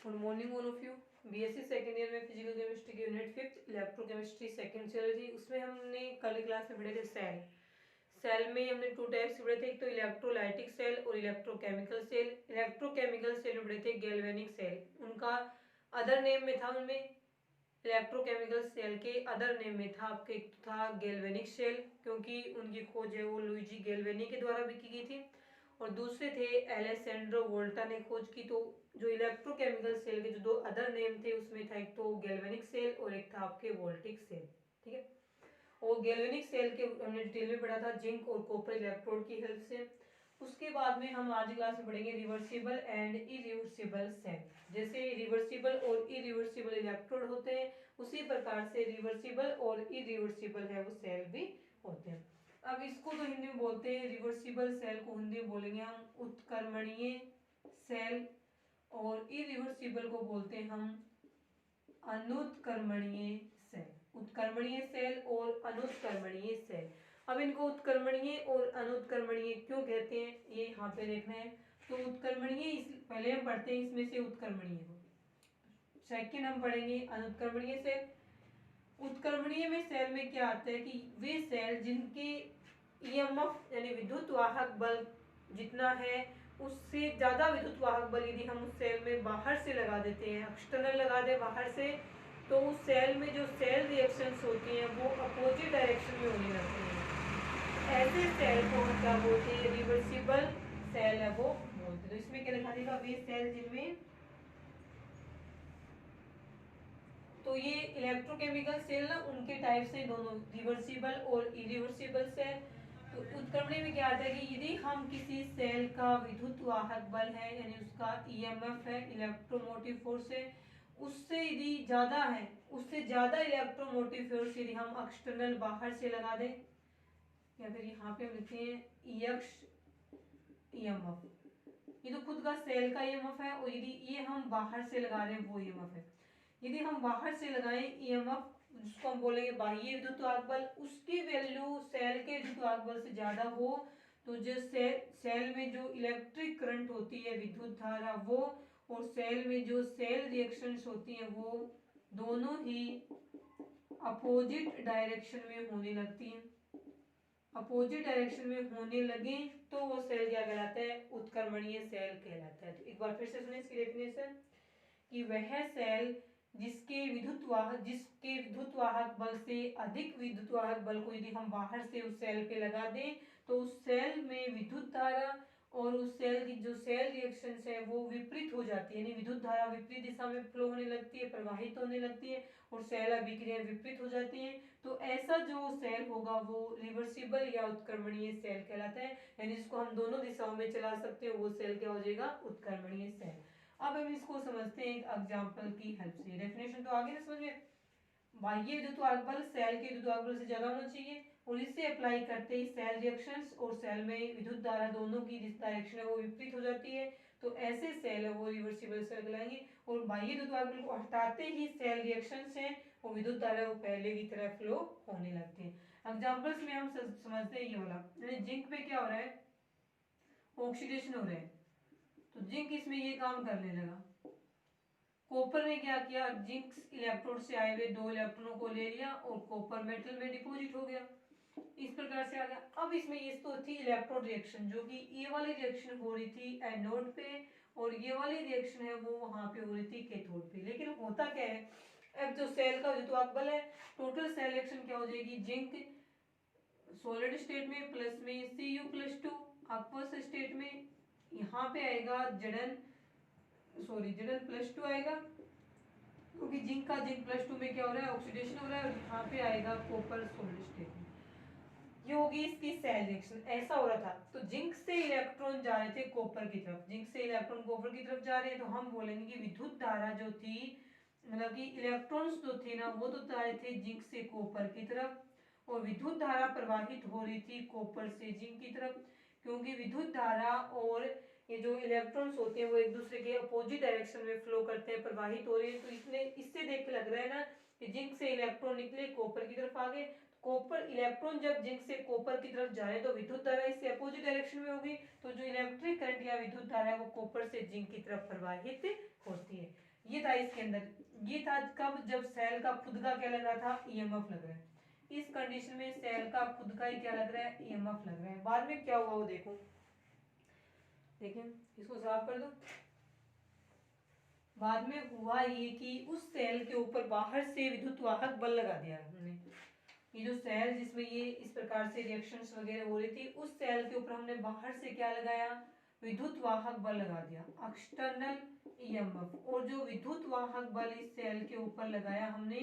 Good morning all of you. BSc second year में physical chemistry की unit 5 electrochemistry second चल रही थी। उसमें हमने कल क्लास में पढ़े थे सेल। सेल में हमने टू टाइप्स पढ़े थे, एक तो इलेक्ट्रोलाइटिक सेल और इलेक्ट्रोकेमिकल सेल। इलेक्ट्रोकेमिकल सेल में पढ़े थे गैल्वेनिक सेल, उनका अदर नेम में था। उनमें इलेक्ट्रोकेमिकल सेल के अदर नेम में था आपके था गैल्वेनिक सेल, क्योंकि उनकी खोज है वो लुइजी गैल्वेनी के द्वारा भी की गई थी। और दूसरे थे एलेसेंड्रो वोल्टा ने खोज की। तो जो इलेक्ट्रोकेमिकल सेल के जो दो अदर नेम थे उसमें था एक तो गैल्वेनिक सेल और एक था आपके वोल्टिक सेल। ठीक है, और गैल्वेनिक सेल के हमने डिटेल में पढ़ा था जिंक और कॉपर इलेक्ट्रोड की हेल्प से। उसके बाद में हम आज क्लास में पढ़ेंगे रिवर्सिबल एंड इरिवर्सिबल सेल। जैसे रिवर्सिबल और इरिवर्सिबल इलेक्ट्रोड होते हैं, उसी प्रकार से रिवर्सिबल और इरिवर्सिबल है वो सेल भी होते हैं। अब इसको तो हिंदी में बोलते हैं रिवर्सिबल सेल को हिंदी में बोलेंगे हम उत्क्रमणीय सेल, और इरिवर्सिबल को बोलते हैं हम अनुत्क्रमणीय सेल। उत्क्रमणीय सेल और अनुत्क्रमणीय सेल। अब इनको उत्क्रमणीय और अनुत्क्रमणीय क्यों कहते हैं ये यहाँ पे देखना है। तो उत्क्रमणीय पहले हम पढ़ते हैं इसमें से उत्क्रमणीय को, सेकंड हम पढ़ेंगे अनुत्क्रमणीय सेल। उत्क्रमणीय में सेल में क्या आता है कि वे सेल जिनके ईएमएफ यानी विद्युत वाहक बल जितना है उससे ज्यादा विद्युत वाहक बल यदि हम उस सेल में बाहर से लगा देते हैं, एक्सटर्नल लगा दे बाहर से, तो उस सेल में जो सेल रिएक्शंस होती हैं वो अपोजिट डायरेक्शन में होने लगती हैं। ऐसे सेल को हम क्या बोलते हैं, रिवर्सिबल सेल है वो बोलते हैं। तो इसमें क्या लिखा देगा, वे सेल जिनमें, तो ये इलेक्ट्रोकेमिकल सेल ना उनके टाइप से दोनों रिवर्सिबल और इरिवर्सिबल सेल। तो उत्क्रमणीय में क्या आता है कि यदि हम किसी सेल का विद्युत वाहक बल है यानी उसका ईएमएफ है इलेक्ट्रोमोटिव फोर्स है, उससे यदि ज्यादा है, उससे ज्यादा इलेक्ट्रोमोटिव फोर्स यदि हम एक्सटर्नल बाहर से लगा दें, या फिर यहाँ पे हम लिखते हैं ईएक्स ईएमएफ, ये तो खुद का सेल का ईएमएफ है, और यदि ये हम बाहर से लगा रहे हैं वो ईएमएफ है। यदि हम बाहर से लगाएं ईएमएफ जिसको हम बोलेंगे बाह्य विद्युत वाहक बल, उसकी वैल्यू सेल के विद्युत वाहक बल से ज्यादा हो, तो जो सेल में जो इलेक्ट्रिक करंट होती है विद्युत धारा वो, और सेल में जो सेल रिएक्शंस होती हैं वो दोनों ही अपोजिट डायरेक्शन में होने लगती हैं। अपोजिट डायरेक्शन में होने लगे तो वो सेल क्या कहलाता है, उत्क्रमणीय सेल कहलाता है। तो एक बार फिर से सुनिए इसकी डेफिनेशन कि वह सेल जिसके विद्युत वाहक बल से अधिक विद्युत वाहक बल को यदि हम बाहर से उस सेल पे लगा दें, तो उस सेल में विद्युत धारा और उस सेल की जो सेल रिएक्शंस है वो विपरीत हो जाती है, यानी विद्युत धारा विपरीत दिशा में फ्लो होने लगती है, प्रवाहित होने लगती है, और सेल अभिक्रिया विपरीत हो जाती है। तो ऐसा जो सेल होगा वो रिवर्सिबल या उत्क्रमणीय सेल कहलाता है, यानी जिसको हम दोनों दिशाओं में चला सकते हैं वो सेल क्या हो जाएगा, उत्क्रमणीय सेल। अब हम इसको समझते हैं एक एग्जांपल की हेल्प से। डेफिनेशन तो आगे ना समझ में, बाह्य विद्युत वाहक बल सेल के विद्युत वाहक बल से ज्यादा होना चाहिए, और इससे अप्लाई करते ही सेल रिएक्शंस और सेल में विद्युत धारा दोनों की जिस डायरेक्शन है वो विपरीत हो जाती है, तो ऐसे सेल है वो रिवर्सिबल सेल कहलाएंगे। और बाह्य विद्युत वाहक बल को हटाते ही सेल रिएक्शंस हैं और विद्युत धारा वो पहले की तरह फ्लो होने लगती है। एग्जांपल्स में हम समझते हैं ये वाला, जिंक पे क्या हो रहा है, ऑक्सीडेशन हो रहा है, तो जिंक इसमें ये काम करने लगा। कॉपर ने क्या किया, जिंक इलेक्ट्रोड से आए हुए दो इलेक्ट्रॉनों को ले लिया और कॉपर मेटल में डिपॉजिट हो गया, इस प्रकार से आ गया। अब इसमें ये तो थी इलेक्ट्रोड रिएक्शन, जो कि ये वाली रिएक्शन हो रही थी एनोड पे, और ये वाली रिएक्शन है वो वहां पे हो रही थी कैथोड पे। लेकिन होता क्या है, अब जो सेल का विद्युत बल है, टोटल सेल रिएक्शन क्या हो जाएगी, जिंक सॉलिड स्टेट में प्लस में Cu+2, aqueous स्टेट में यहाँ पे आएगा Zn +2 आएगा, क्योंकि जिंक का जिंक+2 में क्या हो रहा है, ऑक्सीडेशन हो रहा है, और यहाँ पे आएगा कॉपर सॉलिड स्टेट में, ये होगी इसकी सेल रिएक्शन। ऐसा हो रहा था, तो जिंक से इलेक्ट्रॉन जा रहे थे कॉपर की तरफ, जिंक से इलेक्ट्रॉन कॉपर की तरफ जा रहे हैं, तो हम बोलेंगे कि विद्युत धारा जो थी, मतलब कि इलेक्ट्रॉन्स जो थे ना वो तो जा रहे थे जिंक से कॉपर की तरफ, और विद्युत धारा प्रवाहित हो रही थी कॉपर से जिंक की तरफ, क्योंकि विद्युत धारा और ये जो इलेक्ट्रॉन्स होते हैं वो एक दूसरे के अपोजिट डायरेक्शन में फ्लो करते हैं, प्रवाहित हो रहे हैं। तो इससे देख के लग रहा है ना कि जिंक से इलेक्ट्रॉन निकले कॉपर की तरफ आ गए, कॉपर इलेक्ट्रॉन जब जिंक से कॉपर की तरफ जा रहे हैं तो विद्युत धारा इससे अपोजिट डायरेक्शन में होगी, तो जो इलेक्ट्रिक करंट या विद्युत धारा है वो कॉपर से जिंक की तरफ प्रवाहित होती है। ये था इसके अंदर, ये था कब, जब सेल का खुद का क्या लग रहा था, ईएमएफ लग रहा है। इस कंडीशन में सेल का खुद का ही क्या लग रहा है, ईएमएफ लग रहा है। बाद में क्या हुआ वो देखो, देखिए इसको साफ कर दो। बाद में हुआ ये कि उस सेल के ऊपर बाहर से विद्युत वाहक बल लगा दिया हमने। ये जो सेल जिसमें ये इस प्रकार से रिएक्शंस वगैरह हो रही थी, उस सेल के ऊपर हमने बाहर से क्या लगाया, विद्युत वाहक बल लगा दिया, एक्सटर्नल ईएमएफ। और जो विद्युत वाहक बल इस सेल के ऊपर लगाया हमने,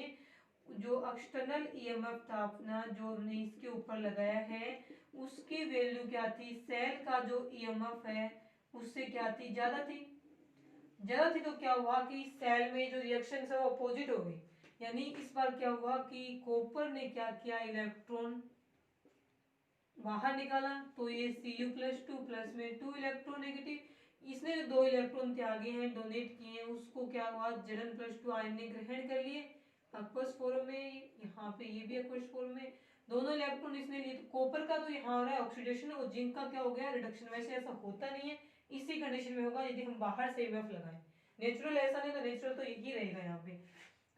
जो एक्सटर्नल ईएमएफ था अपना, जो हमने इसके ऊपर लगाया है, उसकी वैल्यू क्या थी, सेल का जो ईएमएफ है उससे क्या थी, ज्यादा थी। ज्यादा थी तो क्या हुआ कि सेल में जो रिएक्शन है वो अपोजिट हो गई। यानी इस बार क्या हुआ कि कॉपर ने क्या किया, इलेक्ट्रॉन बाहर निकाला, तो ये Cu+2 प्लस में 2 इलेक्ट्रॉन नेगेटिव, इसने जो 2 इलेक्ट्रॉन त्यागे हैं, डोनेट किए हैं, उसको क्या हुआ, Zn+2 आयन ने ग्रहण कर लिए aqueous फॉर्म में। यहाँ पे ये भी aqueous फॉर्म में दोनों इलेक्ट्रॉन इसने लिए। तो कॉपर का तो यहाँ हो रहा है ऑक्सीडेशन, और जिंक का क्या हो गया, रिडक्शन। वैसे ऐसा होता नहीं है, इसी कंडीशन में होगा यदि हम बाहर से ईएमएफ लगाएं। नेचुरल ऐसा नहीं, तो नेचुरल तो यही रहेगा यहाँ पे,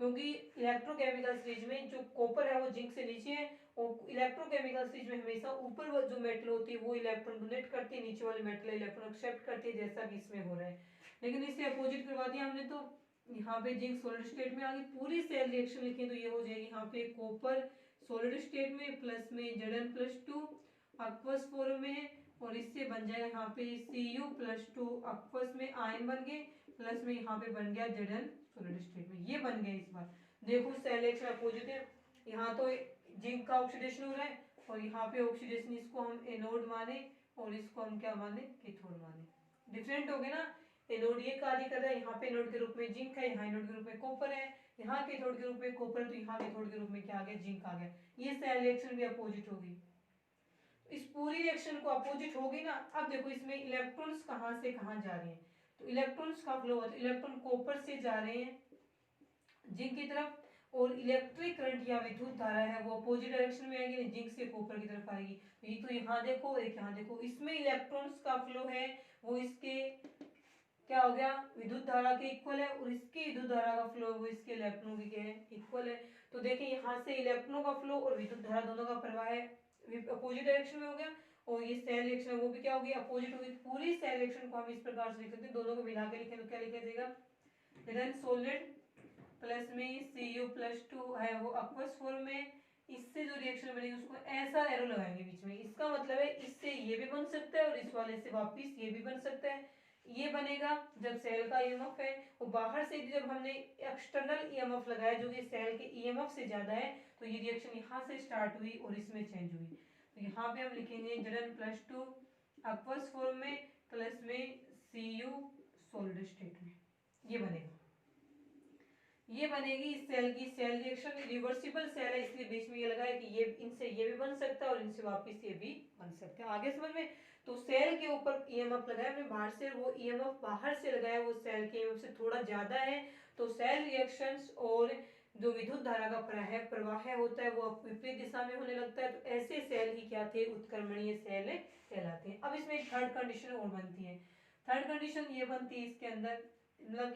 क्योंकि इलेक्ट्रोकेमिकल स्टेज में जो कॉपर है वो जिंक से नीचे है, और इलेक्ट्रोकेमिकल स्टेज में हमेशा ऊपर वो जो मेटल होती है वो इलेक्ट्रॉन डोनेट करती है, नीचे वाली मेटल इलेक्ट्रॉन एक्सेप्ट करती है, जैसा कि इसमें हो रहा है। लेकिन इसे अपोजिट करवा दिया हमने, तो यहाँ पे जिंक सॉलिड स्टेट में आ गई। पूरी सेल रिएक्शन लिखें तो ये हो जाएगी यहाँ पे कॉपर सॉलिड स्टेट में प्लस में Zn+2 aqueous फॉर्म में है, और इससे बन जाएगा यहाँ पे Cu+2 aqueous में आयन बन गए, प्लस में यहाँ पे बन गया Zn सॉलिड स्टेट में। ये बन गया। इस बार देखो सेल रिएक्शन अपोजिट है, यहाँ तो जिंक का ऑक्सीडेशन हो रहा है, और यहाँ पे ऑक्सीडेशन, इसको हम एनोड माने और इसको हम क्या माने, कैथोड माने। डिफरेंट हो गए ना, एनोड ये कार्य कर रहा है, यहाँ पे एनोड के रूप में जिंक है, यहाँ एनोड के रूप में कॉपर है, यहाँ कैथोड के रूप में कॉपर है, तो यहाँ कैथोड के रूप में क्या आ गया, जिंक आ गया। ये सेल रिएक्शन भी अपोजिट होगी। इस पूरी रिएक्शन को अपोजिट होगी ना। अब देखो इसमें इलेक्ट्रॉन्स कहाँ से कहाँ जा रहे हैं, तो इलेक्ट्रॉन्स का फ्लो होता है, इलेक्ट्रॉन कॉपर से जा रहे हैं जिंक की तरफ, और इलेक्ट्रिक करंट या विद्युत धारा है वो अपोजिट डायरेक्शन में आएगी, जिंक से कॉपर की तरफ आएगी। तो ये तो यहाँ देखो, एक यहाँ देखो, इसमें इलेक्ट्रॉन्स का फ्लो है वो इसके क्या हो गया, विद्युत धारा के इक्वल है, और इसकी विद्युत धारा का फ्लो वो इसके इलेक्ट्रॉनों के क्या है, इक्वल है। तो देखिए यहाँ से इलेक्ट्रॉनों का फ्लो और विद्युत धारा दोनों का प्रवाह है अपोजिट डायरेक्शन में हो गया, और ये सेल रिएक्शन वो भी क्या होगी, अपोजिट होगी। पूरी सेल रिएक्शन को हम इस प्रकार से लिख सकते हैं, दोनों को मिला के लिखें तो क्या लिखा जाएगा, Zn सॉलिड प्लस में Cu+2 है वो aqueous फॉर्म में। इससे जो रिएक्शन बनेगी उसको ऐसा एरो लगाएंगे बीच में, इसका मतलब है इससे ये भी बन सकता है और इस वाले से वापिस ये भी बन सकता है। ये बनेगा जब सेल का ईएमएफ है, और बाहर से जब हमने एक्सटर्नल ईएमएफ लगाया जो कि सेल के ईएमएफ से ज्यादा है, तो ये रिएक्शन यहाँ से स्टार्ट हुई और इसमें चेंज हुई। तो यहाँ पे हम लिखेंगे Zn+2 aqueous फॉर्म में प्लस में Cu सॉलिड स्टेट में, ये बनेगा। ये बनेगी इस सेल की सेल रिएक्शन। रिवर्सिबल सेल है इसलिए बीच में ये लगा है कि ये इनसे ये भी बन सकता है और इनसे वापस ये भी बन सकता है। आगे समझ में। तो सेल के ऊपर ईएमएफ लगाया हमने बाहर से, वो ईएमएफ बाहर से लगाया वो सेल के ईएमएफ से थोड़ा ज्यादा है, तो सेल रिएक्शंस और जो विद्युत धारा का प्रवाह होता है वो विपरीत दिशा में होने लगता है। तो ऐसे सेल ही क्या थे, उत्क्रमणीय सेल कहलाते हैं। अब इसमें एक थर्ड कंडीशन और बनती है। थर्ड कंडीशन ये बनती है इसके अंदर, मतलब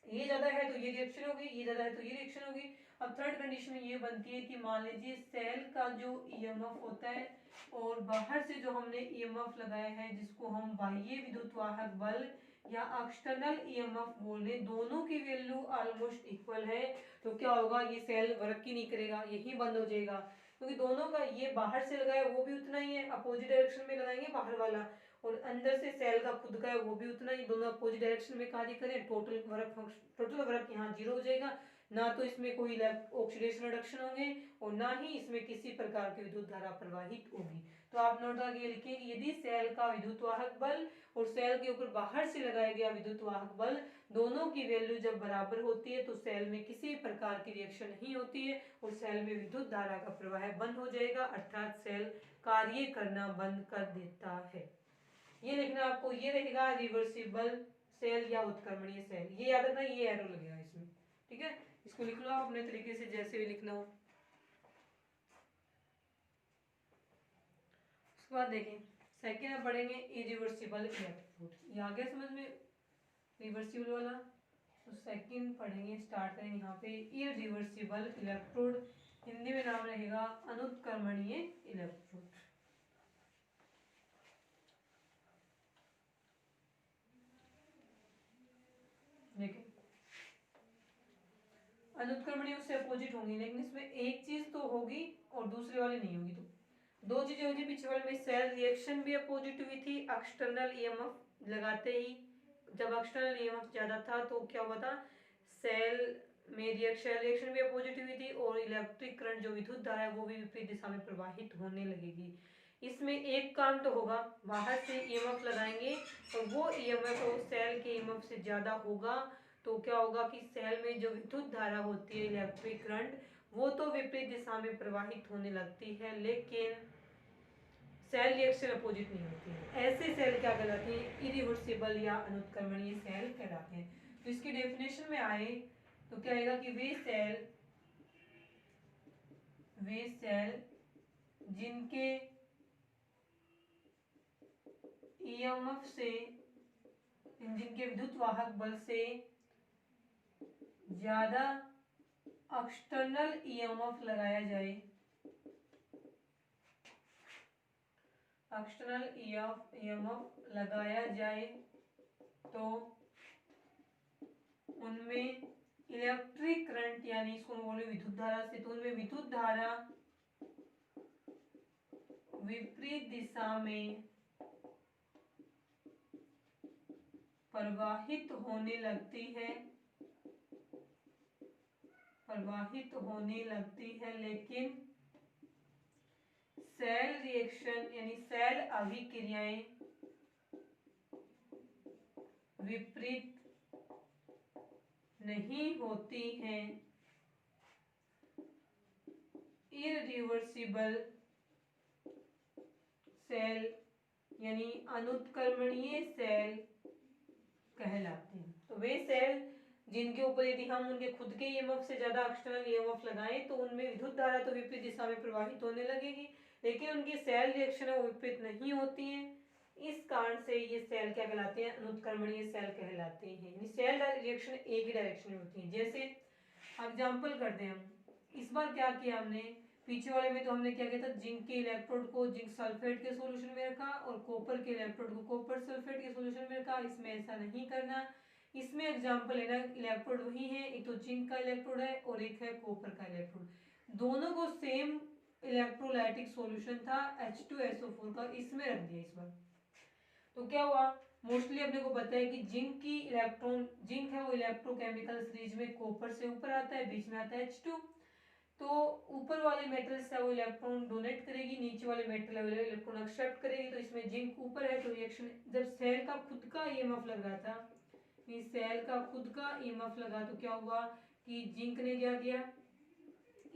ये ज्यादा है तो ये रिएक्शन होगी, ये ज्यादा है तो ये रिएक्शन होगी। अब थर्ड कंडीशन ये बनती है कि मान लीजिए सेल का जो ईएमएफ होता है और बाहर से जो हमने ईएमएफ लगाया है जिसको हम बाह्य विद्युत वाहक बल या एक्सटर्नल ईएमएफ बोल रहे, दोनों की वैल्यू ऑलमोस्ट इक्वल है, तो क्या होगा, ये सेल वर्क ही नहीं करेगा, यही बंद हो जाएगा। क्योंकि दोनों का ये बाहर से लगाया वो भी उतना ही है, अपोजिट डायरेक्शन में लगाएंगे बाहर वाला, और अंदर से सेल का खुद का है वो भी उतना ही, दोनों अपोजिट डायरेक्शन में कार्य करें, टोटल वर्क यहाँ जीरो हो जाएगा। ना तो इसमें कोई ऑक्सीडेशन रिडक्शन होंगे और ना ही इसमें किसी प्रकार की विद्युत धारा प्रवाहित होगी। तो आप नोट करके लिखें कि यदि सेल का विद्युत वाहक बल और सेल के ऊपर बाहर से लगाया गया विद्युत वाहक बल दोनों की वैल्यू जब बराबर होती है तो सेल में किसी प्रकार की रिएक्शन नहीं होती है और सेल में विद्युत धारा का प्रवाह बंद हो जाएगा, अर्थात सेल कार्य करना बंद कर देता है। ये लिखना आपको, ये रहेगा रिवर्सिबल सेल या उत्क्रमणीय सेल, ये याद रखना, ये एरो लगेगा इसमें। ठीक है, इसको लिख लो आप अपने तरीके से जैसे भी लिखना हो। उसके बाद देखें सेकेंड में पढ़ेंगे इरिवर्सिबल इलेक्ट्रोड, ये आ गया समझ में, रिवर्सिबल वाला। तो सेकंड पढ़ेंगे, स्टार्ट करेंगे यहाँ पे इरिवर्सिबल इलेक्ट्रोड, हिंदी में नाम रहेगा अनुत्क्रमणीय इलेक्ट्रोड। देखिए अनुत्क्रमणीय उससे अपोजिट होंगी, लेकिन इसमें एक चीज तो होगी और दूसरे वाले नहीं होगी। तो दो चीजें होती, पीछे वाले में सेल रिएक्शन भी अपोजिट हुई थी एक्सटर्नल ईएमएफ लगाते ही। जब एक्सटर्नल ईएमएफ ज्यादा था तो क्या हुआ था, सेल में रिएक्शन भी अपोजिट हुई थी और इलेक्ट्रिक करंट जो विद्युत धारा है वो भी विपरीत दिशा में प्रवाहित होने लगेगी। इसमें एक काम तो होगा, बाहर से ईएमएफ लगाएंगे और वो ईएमएफ सेल के ईएमएफ से ज्यादा होगा, तो क्या होगा कि सेल में जो विद्युत धारा होती है इलेक्ट्रिक करंट वो तो विपरीत दिशा में प्रवाहित होने लगती है, लेकिन सेल रिएक्शन अपोजिट नहीं होती है। ऐसे सेल क्या कहलाते हैं, इरिवर्सिबल या अनुत्क्रमणीय सेल कहलाते हैं। तो इसकी डेफिनेशन में आए तो क्या आएगा कि वे सेल जिनके ईएमएफ से, जिनके विद्युत वाहक बल से ज्यादा एक्सटर्नल ईएमएफ लगाया जाए, एक्सटर्नल ईएमएफ लगाया जाए तो उनमें इलेक्ट्रिक करंट यानी इसको बोले विद्युत धारा से, तो उनमें विद्युत धारा विपरीत दिशा में प्रवाहित होने लगती है, लेकिन सेल रिएक्शन यानी सेल अभिक्रियाएं विपरीत नहीं होती हैं। इरिवर्सिबल सेल यानी अनुत्क्रमणीय सेल कहलाते हैं। तो वे सेल जिनके ऊपर यदि हम उनके खुद के ईएमएफ से ज्यादा एक्सटर्नल ईएमएफ लगाएं तो उनमें विद्युत धारा तो विपरीत दिशा में प्रवाहित होने लगेगी, लेकिन उनकी सेल रिएक्शन वो विपरीत नहीं होती हैं। इस कारण से ये सेल क्या कहलाते हैं, अनुत्क्रमणीय सेल कहलाते हैं। सेल रिएक्शन एक ही डायरेक्शन में होती है। जैसे एग्जाम्पल करते हैं हम, इस बार क्या किया हमने, पीछे वाले में तो हमने क्या किया था, जिंक के इलेक्ट्रोड को जिंक सल्फेट के सॉल्यूशन में रखा और कॉपर के इलेक्ट्रोड को कॉपर सल्फेट के सॉल्यूशन में रखा। इसमें ऐसा नहीं करना। इसमें एग्जांपल है ना, इलेक्ट्रोड वही है, एक तो जिंक का इलेक्ट्रोड है और एक है कॉपर का इलेक्ट्रोड। दोनों को सेम इलेक्ट्रोलाइटिक सॉल्यूशन था H2SO4 का, इसमें रख दिया इस बार। तो क्या हुआ, मोस्टली अपने को पता है कि जिंक है वो इलेक्ट्रोकेमिकल सीरीज में कॉपर से ऊपर आता है, बीच में आता है H2। तो ऊपर वाले मेटल्स है वो इलेक्ट्रॉन डोनेट करेगी, नीचे वाले मेटल है वो इलेक्ट्रॉन एक्सेप्ट करेगी। तो इसमें जिंक ऊपर है तो रिएक्शन, जब सेल का खुद का ईएमएफ लग रहा था, सेल का खुद का ईएमएफ लगा तो क्या हुआ कि जिंक ने क्या किया,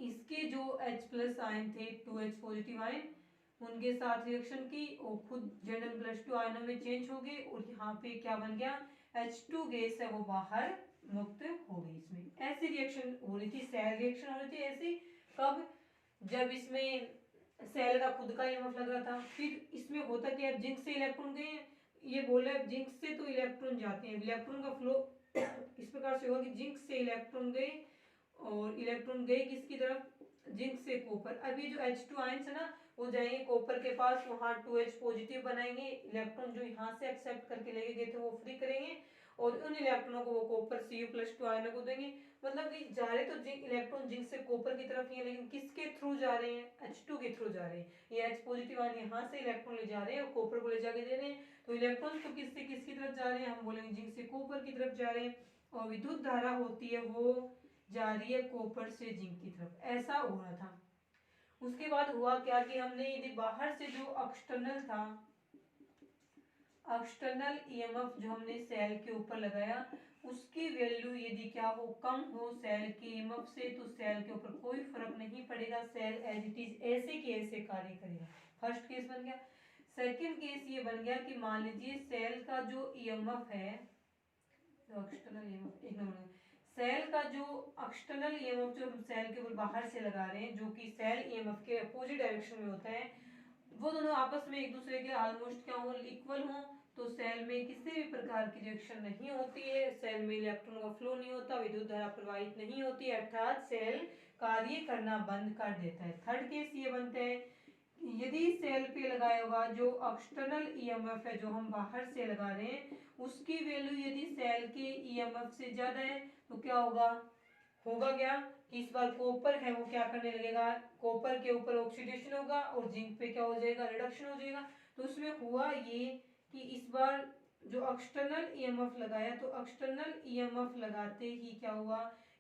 इसके जो H+ आयन थे 2H पॉजिटिव आयन, उनके साथ रिएक्शन की और खुद Zn+2 आयनों में चेंज हो गए और यहाँ पे क्या बन गया, H2 गैस है वो बाहर मुक्त हो गई। इसमें ऐसी रिएक्शन हो रही थी, सेल रिएक्शन हो रही थी ऐसी। कब, जब इसमें सेल का खुद का ईएमएफ लग रहा था। फिर इसमें होता क्या, जिंक से इलेक्ट्रॉन गए, ये बोला जिंक से तो इलेक्ट्रॉन जाते हैं, इलेक्ट्रॉन का फ्लो इस प्रकार से होगा कि जिंक से इलेक्ट्रॉन गए और इलेक्ट्रॉन गए किसकी तरफ, जिंक से कॉपर। अब ये जो H2 आयंस है ना वो जाएंगे कॉपर के पास, वहां 2H पॉजिटिव बनाएंगे, इलेक्ट्रॉन जो यहाँ से एक्सेप्ट करके लेके गए थे वो फ्री करेंगे और उन इलेक्ट्रॉनों को वो कॉपर Cu+2 आयनों को देंगे। मतलब कि जा रहे तो इलेक्ट्रॉन जिंक से कॉपर की तरफ ही है, लेकिन किसके थ्रू जा रहे हैं, H2 के थ्रू जा रहे हैं। ये H पॉजिटिव आयन यहाँ से इलेक्ट्रॉन ले जा रहे हैं और कॉपर को ले जाके दे रहे हैं। तो इलेक्ट्रॉन तो किसकी तरफ जा रहे हैं, हम बोलेंगे जिंक से कॉपर की तरफ जा रहे हैं, और विद्युत धारा होती है वो जा रही है कॉपर से जिंक की तरफ। ऐसा हो रहा था। उसके बाद हुआ क्या कि हमने यदि बाहर से जो एक्सटर्नल था, एक्सटर्नल ईएमएफ जो हमने सेल के ऊपर लगाया, उसकी वैल्यू यदि क्या हो, कम हो सेल के ईएमएफ से, तो सेल के ऊपर कोई फर्क नहीं पड़ेगा, सेल एज इट इज ऐसे के ऐसे कार्य करेगा। फर्स्ट केस बन गया। सेकंड केस ये बन गया कि मान लीजिए सेल का जो ईएमएफ है, एक्सटर्नल ईएमएफ एक नंबर, सेल का जो एक्सटर्नल ईएमएफ जो हम सेल के ऊपर बाहर से लगा रहे हैं, जो कि सेल ईएमएफ के अपोजिट डायरेक्शन में होता है, वो दोनों आपस में एक दूसरे के ऑलमोस्ट क्या हो, इक्वल हो, तो सेल में किसी भी प्रकार की रिएक्शन नहीं होती है, सेल में इलेक्ट्रॉन का फ्लो नहीं होता, विद्युत धारा प्रवाहित नहीं होती, अर्थात सेल कार्य करना बंद कर देता है। थर्ड केस ये बनता है यदि सेल पे लगाया हुआ जो एक्सटर्नल ईएमएफ है, जो हम बाहर से लगा रहे हैं, उसकी वैल्यू यदि सेल के ईएमएफ से ज्यादा है तो क्या होगा, होगा क्या कि इस बार कॉपर है वो क्या करने लगेगा, कॉपर के ऊपर ऑक्सीडेशन होगा और जिंक पे क्या हो जाएगा, रिडक्शन हो जाएगा। तो उसमें हुआ ये कि इस बार जो एक्सटर्नल ईएमएफ लगाया, तो एक्सटर्नल ईएमएफ लगाते ही क्या हुआ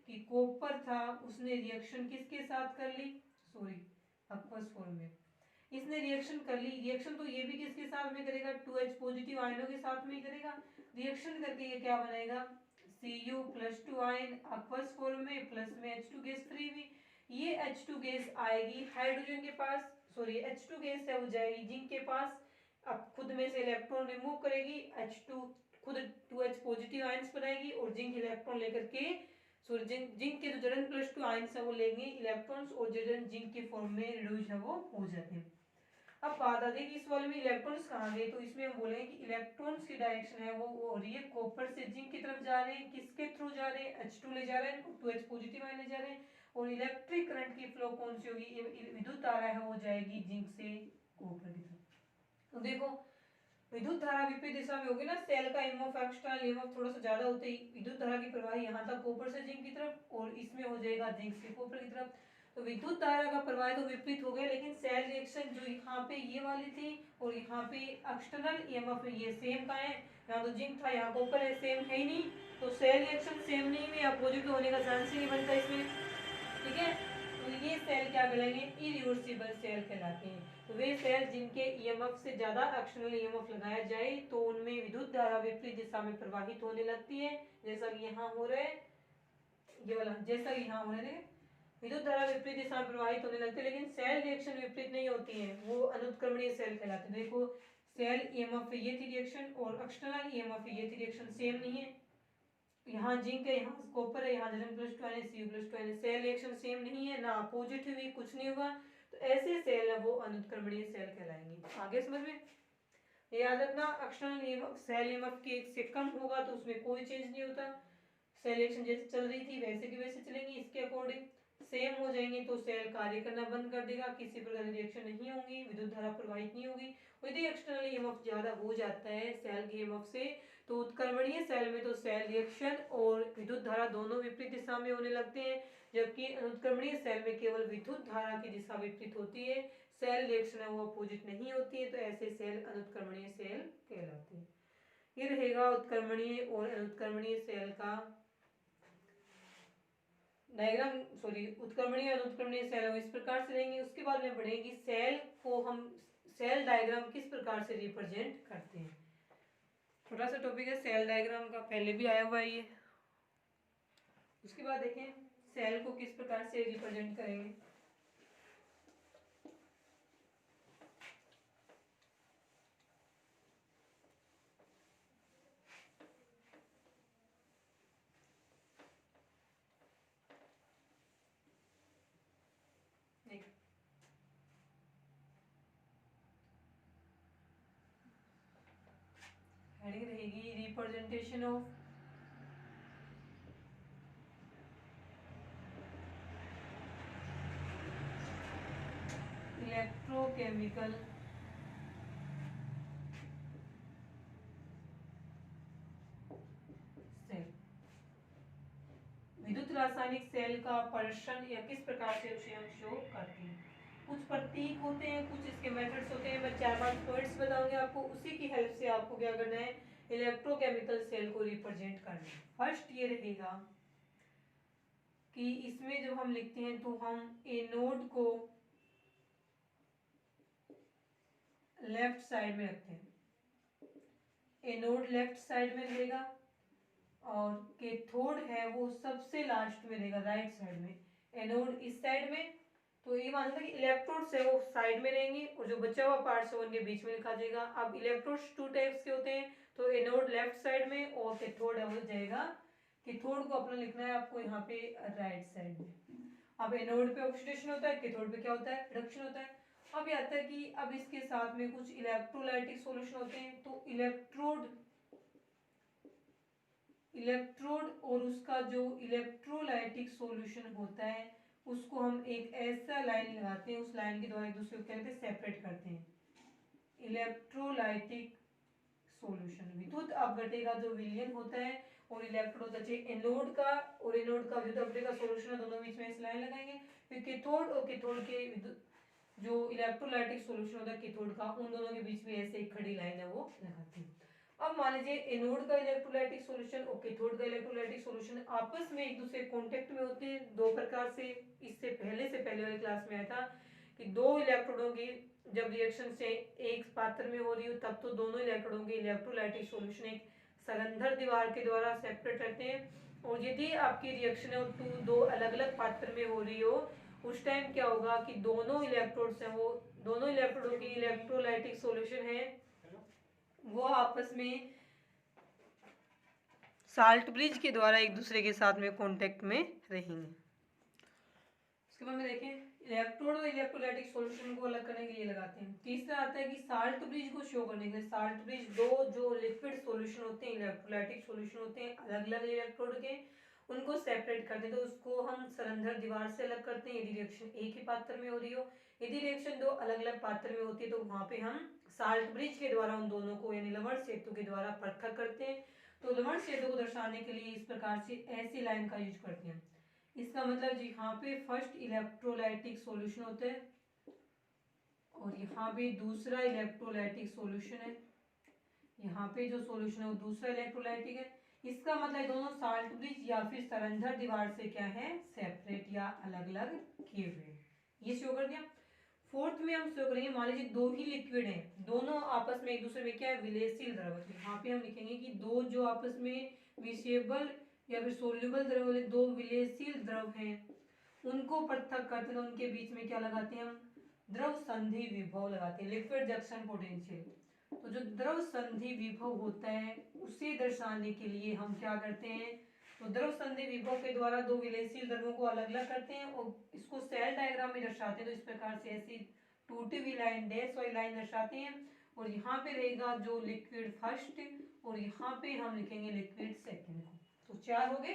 कि कॉपर था उसने रिएक्शन किसके साथ कर ली, सॉरी aqueous फॉर्म में इसने रिएक्शन कर ली। रिएक्शन तो ये भी किसके साथ में करेगा, 2H पॉजिटिव आयनों के साथ में ही करेगा। रिएक्शन करके ये क्या बनाएगा, Cu plus 2 ion aqueous form में, प्लस में H2 गैस फ्री में। ये H2 गैस आएगी हाइड्रोजन के पास, सॉरी H2 गैस है वो जाएगी जिंक के पास, अब खुद में से इलेक्ट्रॉन रिमूव करेगी, H2 खुद 2H पॉजिटिव आयंस बनाएगी और जिंक इलेक्ट्रॉन लेकर के, सॉरी जिंक के जो जड़न प्लस 2 आयंस है वो लेंगे इलेक्ट्रॉन्स और जड़न जिंक के फॉर्म में रिड्यूस है वो हो जाते हैं। अब बात आती है कि इस वाले में इलेक्ट्रॉन्स कहाँ गए, तो इसमें हम बोलेंगे कि इलेक्ट्रॉन्स की डायरेक्शन है वो हो रही है कॉपर से जिंक की तरफ जा रहे हैं, किसके थ्रू जा रहे हैं, H2 ले जा रहे हैं, 2H पॉजिटिव आयन ले जा रहे हैं, और इलेक्ट्रिक करंट की फ्लो कौन सी होगी, विद्युत धारा है वो जाएगी जिंक से कॉपर की तरफ। तो देखो विद्युत धारा विपरीत दिशा में होगी ना, सेल का ईएमएफ एक्सटर्नल ईएमएफ थोड़ा सा ज्यादा होते ही विद्युत धारा की प्रवाह यहाँ तक कॉपर से जिंक की तरफ और इसमें हो जाएगा जिंक से कॉपर की तरफ। तो विद्युत धारा का प्रवाह तो विपरीत हो गया, लेकिन सेल रिएक्शन जो यहाँ पे ये वाली थी और यहाँ पे एक्सटर्नल ईएमएफ में ये सेम का है, यहाँ तो जिंक था यहाँ कॉपर है, सेम है ही नहीं, तो सेल रिएक्शन सेम नहीं में अपोजिट होने का चांस ही नहीं बनता इसमें, ठीक है। तो ये सेल क्या कहलाएंगे, इरिवर्सिबल सेल कहलाते हैं। तो वे सेल जिनके ईएमएफ से ज्यादा एक्सटर्नल ईएमएफ लगाया जाए तो उनमें विद्युत धारा विपरीत दिशा में प्रवाहित होने लगती है, जैसा कि यहाँ हो रहा है, ये वाला जैसा यहाँ हो रहा है, विद्युत धारा विपरीत दिशा में प्रवाहित होने लगती है, लेकिन सेल रिएक्शन विपरीत नहीं होती है, वो अनुत्क्रमणीय सेल कहलाते हैं। देखो सेल ईएमएफ पे ये थी रिएक्शन और एक्सटर्नल ईएमएफ पे ये थी रिएक्शन, सेम नहीं है, यहाँ जिंक है यहाँ कॉपर है यहाँ Zn प्लस 2 है Cu प्लस 2 है, सेल रिएक्शन सेम नहीं है, ना अपोजिट हुई, कुछ नहीं हुआ, तो ऐसे सेल है वो अनुत्क्रमणीय सेल कहलाएंगे। आगे समझ में, याद रखना एक्सटर्नल सेल ईएमएफ की एक से कम होगा तो उसमें कोई चेंज नहीं होता, सेल रिएक्शन जैसे चल रही थी वैसे की वैसे चलेंगी, इसके अकॉर्डिंग सेम हो जाएंगे तो सेल कार्य करना बंद कर देगा, किसी प्रकार की रिएक्शन नहीं होगी, विद्युत धारा प्रवाहित नहीं होगी। यदि एक्सटर्नल ईएमएफ ज्यादा हो जाता है सेल के ईएमएफ से तो उत्क्रमणीय सेल में तो सेल रिएक्शन और विद्युत धारा दोनों विपरीत दिशा में होने लगते हैं, जबकि अनुत्क्रमणीय सेल में केवल विद्युत धारा की दिशा विपरीत होती है, सेल रिएक्शन है वो अपोजिट नहीं होती है, तो ऐसे सेल अनुत्क्रमणीय सेल कहलाते हैं। ये रहेगा उत्क्रमणीय और अनुत्क्रमणीय सेल का डायग्राम, सॉरी उत्क्रमणीय और अनुत्क्रमणीय सेल इस प्रकार से रहेंगे। उसके बाद में पढ़ेंगे सेल को हम सेल डायग्राम किस प्रकार से रिप्रेजेंट करते हैं, छोटा सा टॉपिक है सेल डायग्राम का, पहले भी आया हुआ है ये। उसके बाद देखें सेल को किस प्रकार से रिप्रेजेंट करेंगे। हेडिंग रहेगी रिप्रेजेंटेशन ऑफ इलेक्ट्रोकेमिकल सेल, विद्युत रासायनिक सेल का प्रदर्शन या किस प्रकार से उसे हम शो करते हैं। कुछ प्रतीक होते हैं, कुछ इसके मेथड्स होते हैं, मैं 4-5 पॉइंट्स बताऊंगी आपको, उसी की हेल्प से आपको क्या करना है, इलेक्ट्रोकेमिकल सेल को रिप्रेजेंट करना है। फर्स्ट ये रहेगा कि इसमें जब हम लिखते हैं तो हम एनोड को लेफ्ट साइड में रखते हैं, एनोड लेफ्ट साइड में रहेगा और कैथोड है वो सबसे लास्ट में रहेगा राइट साइड में, एनोड इस साइड में, तो ये मानता है कि इलेक्ट्रोड्स है वो साइड में रहेंगे और जो बचा हुआ पार्ट्स है उनके बीच में लिखा जाएगा। अब इलेक्ट्रोड्स 2 टाइप्स के होते हैं, तो एनोड लेफ्ट साइड में और कैथोड है वो जाएगा, कैथोड को अपना लिखना है आपको यहाँ पे राइट साइड में। अब एनोड पे ऑक्सीडेशन होता है, कैथोड पे क्या होता है, रिडक्शन होता है। अब ये आता है कि अब इसके साथ में कुछ इलेक्ट्रोलाइटिक सॉल्यूशन होते हैं, तो इलेक्ट्रोड और उसका जो इलेक्ट्रोलाइटिक सॉल्यूशन होता है उसको हम एक ऐसा लाइन लगाते हैं, उस लाइन के द्वारा एक दूसरे को क्या कहते हैं, सेपरेट करते हैं। इलेक्ट्रोलाइटिक सॉल्यूशन, विद्युत अपघटे का जो विलयन होता है और इलेक्ट्रोड होता है एनोड का, और एनोड का विद्युत अपघटे का सॉल्यूशन है, दोनों बीच में इस लाइन लगाएंगे। फिर कैथोड और कैथोड के जो इलेक्ट्रोलाइटिक सॉल्यूशन होता है कैथोड का, उन दोनों के बीच में ऐसे एक खड़ी लाइन है वो लगाते हैं। अब मान लीजिए एनोड का इलेक्ट्रोलाइटिक सॉल्यूशन और कैथोड का इलेक्ट्रोलाइटिक सॉल्यूशन आपस में एक दूसरे कांटेक्ट में होते हैं दो प्रकार से। इससे पहले वाली क्लास में आया था कि दो इलेक्ट्रोडों की जब रिएक्शन से एक पात्र में हो रही हो तब तो दोनों इलेक्ट्रोडों के इलेक्ट्रोलाइटिक सॉल्यूशन एक संलग्न दीवार के द्वारा सेपरेट रहते हैं, और यदि आपकी रिएक्शन है वो दो अलग अलग पात्र में हो रही हो उस टाइम क्या होगा कि दोनों इलेक्ट्रोड्स हैं वो दोनों इलेक्ट्रोडों की इलेक्ट्रोलाइटिक सॉल्यूशन है वो आपस में साल्ट ब्रिज के द्वारा एक दूसरे के साथ में कांटेक्ट में रहेंगे। इसके बाद में देखें इलेक्ट्रोड और इलेक्ट्रोलाइटिक सॉल्यूशन को अलग करने के लिए लगाते हैं। तीसरा आता है कि साल्ट ब्रिज को शो करने के लिए, साल्ट ब्रिज दो जो लिक्विड सॉल्यूशन होते हैं इलेक्ट्रोलाइटिक सॉल्यूशन होते हैं अलग अलग इलेक्ट्रोड के, उनको सेपरेट करते हैं, तो उसको हम संलग्न दीवार से अलग करते हैं यदि रिएक्शन एक ही पात्र में हो रही हो। यदि रिएक्शन दो अलग अलग पात्र में होती है तो वहां पे हम साल्ट ब्रिज के द्वारा उन दोनों को यानी लवण सेतु के द्वारा पृथक करते हैं। तो लवण सेतु को दर्शाने के लिए इस प्रकार से ऐसी लाइन का यूज करते हैं। इसका मतलब जी यहाँ पे फर्स्ट इलेक्ट्रोलाइटिक सॉल्यूशन होता है और यहाँ पे दूसरा इलेक्ट्रोलाइटिक सॉल्यूशन है, यहाँ पे जो सॉल्यूशन है वो दूसरा इलेक्ट्रोलाइटिक है। इसका मतलब दोनों साल्ट ब्रिज या फिर संलग्न दीवार से क्या है, सेपरेट या अलग अलग किए हुए। ये शो कर दिया। फोर्थ में हम शो करेंगे, मान लीजिए दो ही लिक्विड हैं, दोनों आपस में एक दूसरे में क्या है, विलेयशील द्रव। यहाँ पे हम लिखेंगे कि दो जो आपस में मिसेबल या फिर सोल्यूबल द्रव वाले दो विलेयशील द्रव हैं उनको पृथक करते हैं, उनके बीच में क्या लगाते हैं हम, द्रव संधि विभव लगाते हैं, लिक्विड जंक्शन पोटेंशियल। तो जो द्रव संधि विभव होता है उसे दर्शाने के लिए हम क्या करते हैं, तो द्रव संधि विभव के द्वारा दो विलेयशील द्रवों को अलग अलग करते हैं और इसको सेल डायग्राम में दर्शाते हैं। तो इस प्रकार से ऐसी टूटी हुई लाइन डैश वाली लाइन दर्शाते हैं, और यहाँ पे रहेगा जो लिक्विड फर्स्ट और यहाँ पे हम लिखेंगे लिक्विड सेकेंड को। तो चार हो गए।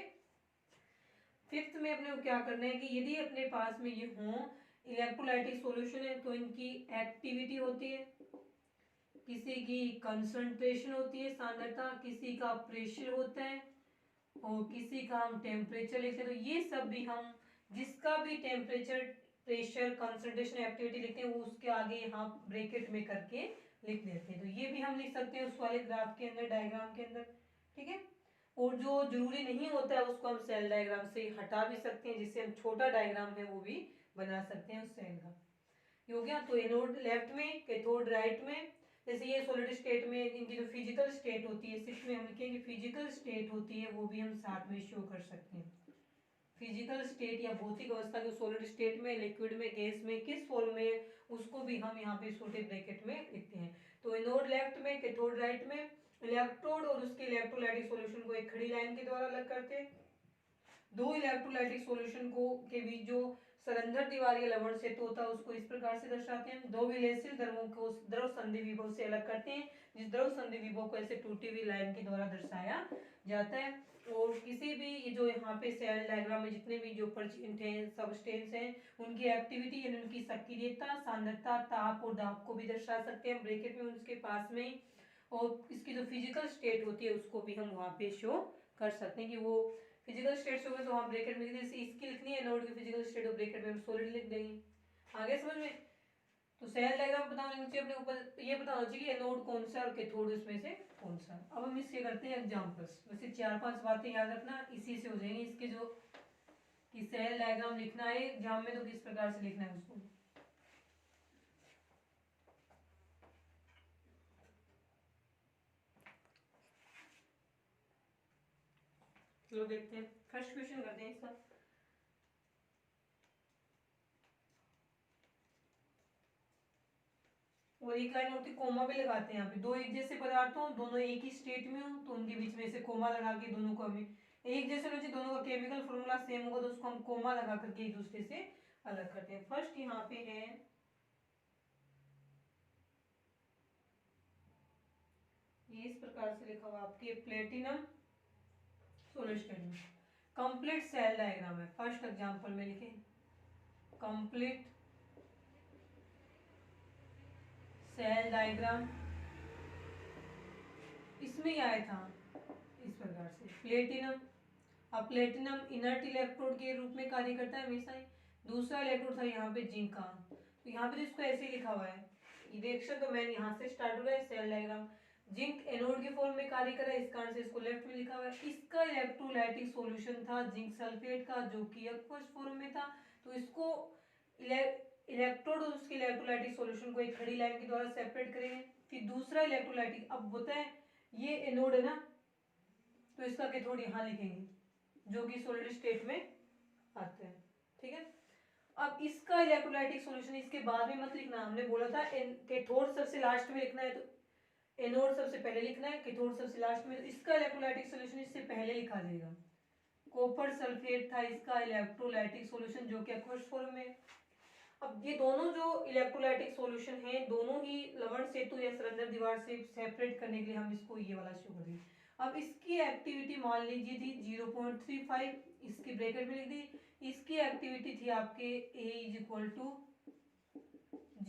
फिफ्थ में अपने को क्या करना है कि यदि अपने पास में ये हो इलेक्ट्रोलाइटिक सॉल्यूशन है तो इनकी एक्टिविटी होती है, किसी की कंसंट्रेशन होती है सांद्रता, किसी का प्रेशर होता है और किसी का हम टेम्परेचर लिखते हैं। तो ये सब भी हम जिसका भी टेम्परेचर प्रेशर कंसंट्रेशन एक्टिविटी लिखते हैं वो उसके आगे यहाँ ब्रैकेट में करके लिख देते हैं। तो ये भी हम लिख सकते हैं उस वाले ग्राफ के अंदर, डायग्राम के अंदर, ठीक है। और जो जरूरी नहीं होता है उसको हम सेल डायग्राम से हटा भी सकते हैं, जिससे हम छोटा डायग्राम है वो भी बना सकते हैं उस सेल का। ये हो गया। तो एनोड लेफ्ट में, कैथोड राइट में। जैसे ये सॉलिड स्टेट में इनकी जो फिजिकल स्टेट होती है, सिक्स में हम लिखेंगे फिजिकल स्टेट होती है, वो भी हम साथ में शो कर सकते हैं। फिजिकल स्टेट या भौतिक अवस्था जो सॉलिड स्टेट में, लिक्विड में, गैस में किस फॉर्म में, उसको भी हम यहाँ पे छोटे ब्रैकेट में लिखते हैं। तो एनोड लेफ्ट में, कैथोड राइट में, इलेक्ट्रोड और उसके इलेक्ट्रोलाइटिक सॉल्यूशन को एक खड़ी लाइन के द्वारा अलग करते हैं। दो इलेक्ट्रोलाइटिक सॉल्यूशन को के बीच जो संलग्न दीवार या लवण सेतु होता है उसको इस प्रकार से दर्शाते हैं। दो विलेयशील द्रवों को द्रव संधि विभव से अलग करते हैं, जिस द्रव संधि विभव को ऐसे टूटी हुई लाइन के द्वारा दर्शाया जाता है। और किसी भी जो यहाँ पे सेल डायग्राम में जितने भी जो परजेंट हैं सबस्टेंस हैं उनकी एक्टिविटी यानी उनकी सक्रियता, सांद्रता, ताप और दाब को भी दर्शा सकते हैं ब्रैकेट में उसके पास में। और इसकी जो फिजिकल स्टेट होती है उसको भी हम वहाँ पे शो कर सकते हैं कि वो फिजिकल स्टेट्स हो गए तो हम ब्रैकेट में इसकी लिखनी है नोड की फिजिकल स्टेट और ब्रैकेट में सॉलिड लिख देंगे। आगे समझ में। तो सेल डायग्राम बताना चाहिए अपने ऊपर, ये बताना चाहिए कि एनोड कौन सा और कैथोड इसमें से कौन सा। अब हम इसके करते हैं एग्जांपल्स। वैसे 4-5 बातें याद रखना, इसी से हो जाएंगे इसके जो कि सेल डायग्राम लिखना है एग्जाम में तो किस प्रकार से लिखना है उसको। चलो देखते हैं, फर्स्ट क्वेश्चन करते हैं इसका। और एक लाइन होती है कोमा भी लगाते हैं यहाँ पे, दो एक जैसे पदार्थ हो दोनों एक ही स्टेट में हो तो उनके बीच में से कोमा लगा के दोनों को हमें एक जैसे होना चाहिए, दोनों का केमिकल फॉर्मूला सेम होगा तो उसको हम कोमा लगा करके एक दूसरे से अलग करते हैं। फर्स्ट यहाँ पे है ये इस प्रकार से लिखा हुआ आपके प्लेटिनम सोलर स्टेट में। कंप्लीट सेल डायग्राम है, फर्स्ट एग्जांपल में लिखे कंप्लीट सेल डायग्राम, इसमें ही आया था इस प्रकार से प्लेटिनम। अब प्लेटिनम इनर्ट इलेक्ट्रोड के रूप में कार्य करता है हमेशा ही। दूसरा इलेक्ट्रोड था यहाँ पे जिंक का, तो यहाँ पे तो इसको ऐसे ही लिखा हुआ है, रिएक्शन तो मैंने यहाँ से स्टार्ट हो रहा है सेल डायग्राम। जिंक एनोड के फॉर्म में कार्य कर रहा है, इस कारण से इसको लेफ्ट में लिखा हुआ है। इसका इलेक्ट्रोलाइटिक सॉल्यूशन था जिंक सल्फेट का, जो कि एक्वस फॉर्म में था, तो इसको इलेक्ट्रोड और उसके इलेक्ट्रोलाइटिक सॉल्यूशन को एक खड़ी लाइन के द्वारा सेपरेट करेंगे। फिर दूसरा इलेक्ट्रोलाइटिक, अब होता है ये एनोड है ना, तो इसका कैथोड यहाँ लिखेंगे, जो कि सॉलिड स्टेट में आते हैं, ठीक है। अब इसका इलेक्ट्रोलाइटिक सॉल्यूशन इसके बाद में मत लिखना, हमने बोला था कैथोड सबसे लास्ट में लिखना है, तो एनोड सबसे पहले लिखना है, कैथोड सबसे लास्ट में। तो इसका इलेक्ट्रोलाइटिक सॉल्यूशन इससे पहले लिखा जाएगा। कॉपर सल्फेट था इसका इलेक्ट्रोलाइटिक सॉल्यूशन, जो कि एक्वस फॉर्म में। अब ये दोनों जो इलेक्ट्रोलाइटिक सॉल्यूशन है, दोनों ही लवण सेतु या सिलेंडर दीवार से सेपरेट करने के लिए हम इसको ये वाला शो करेंगे। अब इसकी एक्टिविटी मान लीजिए थी 0.35, इसकी ब्रैकेट में लिख दी। इसकी एक्टिविटी थी आपके A इज इक्वल टू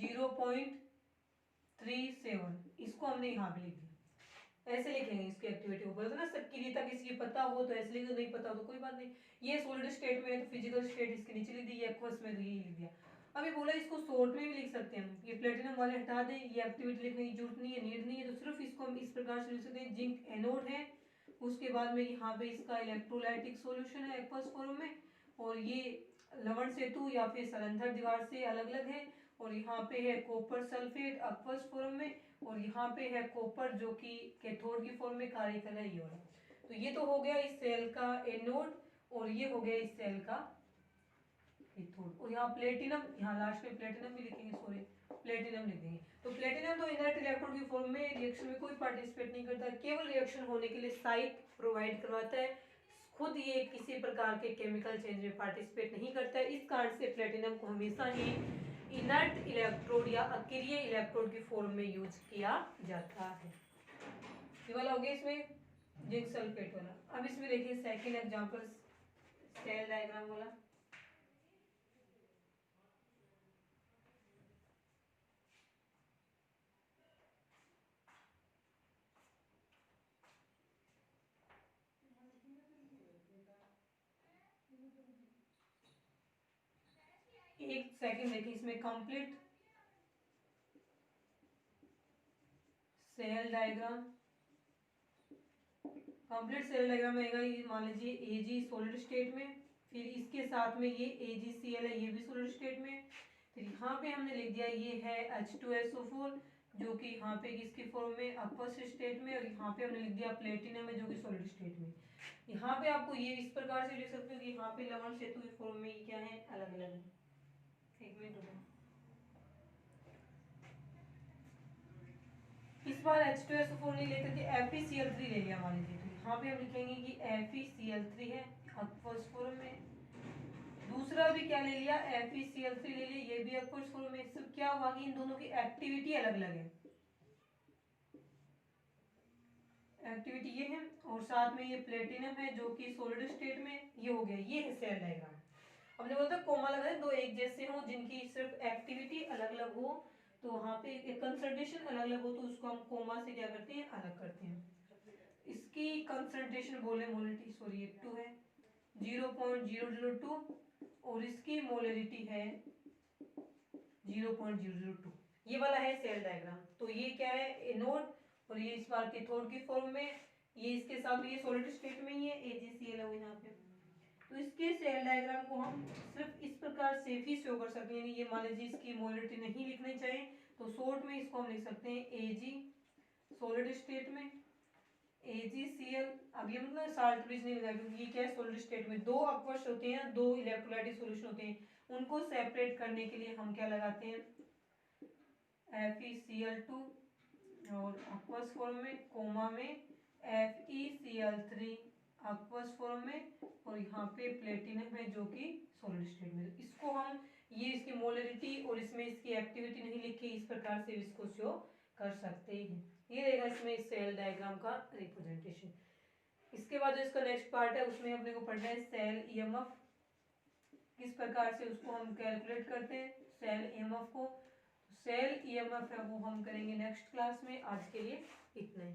0.37, इसको हमने यहाँ पे लिख दिया। ऐसे लिखेंगे इसकी एक्टिविटी को, बोलते ना सबकी रीता किसी पता हो तो ऐसे लिख दो, नहीं पता हो तो कोई बात नहीं। ये सॉलिड स्टेट में है तो फिजिकल स्टेट इसके नीचे लिख दी, ये एक्वस में तो यही लिख दिया। अभी बोला इसको शॉर्ट में भी लिख सकते हैं हम, ये प्लेटिनम वाले हटा दें, ये एक्टिविटी लिखने की जरूरत नहीं है, नीड नहीं है, तो सिर्फ इसको हम इस प्रकार से लिख सकते हैं जिंक एनोड है, उसके बाद में यहाँ पे इसका इलेक्ट्रोलाइटिक सॉल्यूशन है एक्वस फॉर्म में, और ये लवण सेतु या फिर सलंधर दीवार से अलग अलग है, और यहाँ पे है कॉपर सल्फेट एक्वस फॉर्म में, और यहाँ पे है कॉपर जो कि कैथोड की फॉर्म में कार्य कर रहा है, ये वाला। तो ये तो हो गया इस सेल का एनोड, और ये हो गया इस सेल का कैथोड। और यहाँ प्लेटिनम, यहाँ लास्ट में प्लेटिनम भी लिखेंगे, सॉरी प्लेटिनम लिख देंगे। तो प्लेटिनम तो इनर्ट इलेक्ट्रोड की फॉर्म में रिएक्शन में कोई पार्टिसिपेट नहीं करता, केवल रिएक्शन होने के लिए साइट प्रोवाइड करवाता है, खुद ये किसी प्रकार के केमिकल चेंज में पार्टिसिपेट नहीं करता है। इस कारण से प्लेटिनम को हमेशा ही इनर्ट इलेक्ट्रोड या अक्रिय इलेक्ट्रोड की फॉर्म में यूज किया जाता है। ये वाला हो गया इसमें जिंक सल्फेट वाला। अब इसमें देखिए सेकंड एग्जांपल सेल डायग्राम वाला। एक सेकंड देखिए, इसमें complete cell diagram, complete cell diagram आएगा, ये मान लीजिए Ag सॉलिड स्टेट में, फिर इसके साथ में ये AgCl है, ये भी सॉलिड स्टेट में। फिर यहाँ पे हमने लिख दिया ये है H2SO4, जो कि यहाँ पे किसकी फॉर्म में, अक्वस स्टेट में, और यहाँ पे हमने लिख दिया प्लेटिनम है, जो कि सॉलिड स्टेट में। यहाँ पे आपको ये इस प्रकार से लिख सकते हो कि यहाँ पे लवण सेतु की फॉर्म में ये क्या है, अलग अलग है। एक मिनट रुको, इस बार H2SO4 नहीं लेकर के FeCl3 ले लिया मान लीजिए, तो यहाँ पे हम लिखेंगे कि FeCl3 है अक्वस फॉर्म में। दूसरा भी क्या ले लिया, FeCl3 ले लिया, ये भी अक्वस फॉर्म में। सब क्या हुआ कि इन दोनों की एक्टिविटी अलग अलग है, एक्टिविटी ये है, और साथ में ये प्लेटिनम है जो कि सॉलिड स्टेट में। ये हो गया, ये है सेल डायग्राम। हमने बोला था कोमा लगा है, दो एक जैसे हो जिनकी सिर्फ एक्टिविटी अलग अलग हो, तो वहां पे कंसंट्रेशन अलग अलग हो, तो उसको हम कोमा से क्या करते हैं, अलग करते हैं। इसकी कंसंट्रेशन बोले मोलरिटी, सॉरी 2 है 0.002, और इसकी मोलरिटी है 0.002। ये वाला है सेल डायग्राम। तो ये क्या है, एनोड, और ये इस बार कैथोड की फॉर्म में, ये इसके साथ ये सॉलिड स्टेट में ही है, AgCl है यहाँ पे। तो इसके सेल डायग्राम को हम सिर्फ इस प्रकार से भी शो कर सकते हैं, ये मान लीजिए इसकी मोलरिटी नहीं लिखनी चाहिए, तो शॉर्ट में इसको हम लिख सकते हैं Ag सॉलिड स्टेट में, AgCl। अब ये मतलब साल्ट ब्रिज नहीं लगाया, क्योंकि ये क्या है, सॉलिड स्टेट में दो अक्वस होते हैं, दो इलेक्ट्रोलाइटिक सॉल्यूशन होते हैं, उनको सेपरेट करने के लिए हम क्या लगाते हैं, FeCl2, और अक्वस फॉर्म में कोमा में FeCl3 अक्वस फॉर्म में, और यहाँ पे प्लेटिनम है जो कि सॉलिड स्टेट में। इसको हम ये इसकी मोलरिटी और इसमें इसकी एक्टिविटी नहीं लिखी, इस प्रकार से इसको शो कर सकते हैं। ये रहेगा इसमें सेल डायग्राम का रिप्रेजेंटेशन। इसके बाद जो इसका नेक्स्ट पार्ट है उसमें अपने को पढ़ना है सेल ईएमएफ, किस प्रकार से उसको हम कैलकुलेट करते हैं सेल ईएमएफ को। सेल ईएमएफ है वो हम करेंगे नेक्स्ट क्लास में। आज के लिए इतना ही।